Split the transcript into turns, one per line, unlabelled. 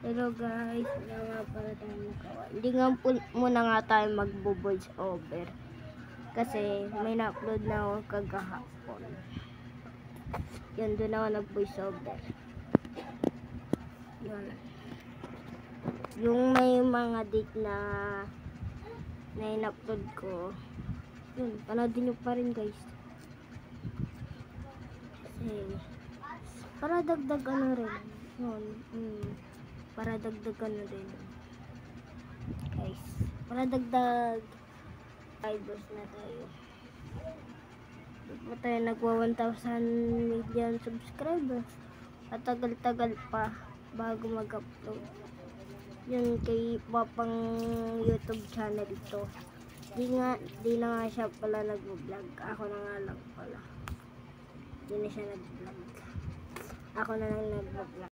Hello guys, wala nga pala tayo magawa. Hindi nga muna nga tayo magbo-voice over. Kasi may na-upload na ako kagahapon. Yun, doon ako nag-voice over. Yun. Yung may mga date na in-upload ko. Yun, panoodin nyo pa rin guys. Kasi, para dagdag ano rin. Yun, para dagdag ano rin. Guys, para dagdag subscribers na tayo. Di pa tayo nagwa 1,000 million subscribers. At tagal-tagal pa bago mag-upload. Yun kay Papang YouTube channel ito. Di na nga siya pala nag-vlog. Ako na nga lang pala. Di na siya nag-vlog. Ako na lang nag-vlog.